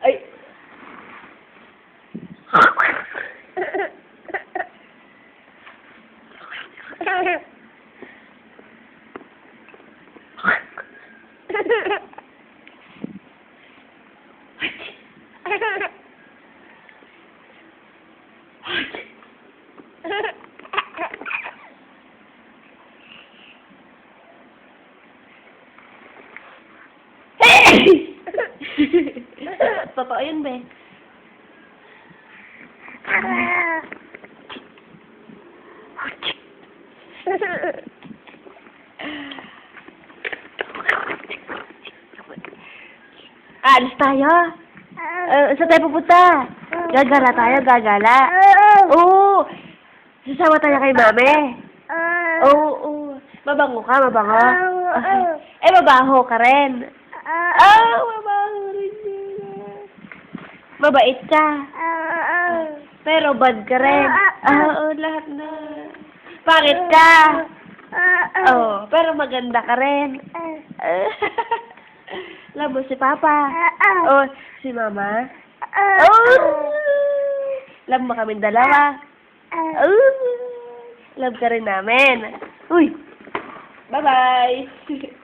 Ay. Totoo yun, be. Alis tayo. Saan tayo pupunta? Gagala tayo, gagala. Oo. Sasama tayo kay mami. Oo. Mabango ka, mabango. Eh, mabaho ka rin. Mabaho rin yun. Mabait ka. Pero bad ka rin. Oo, lahat na. Pangit ka. Oo, pero maganda ka rin. Love mo si Papa. Oh, si Mama. Love mo kaming dalawa. Love ka rin namin. Uy! Bye-bye!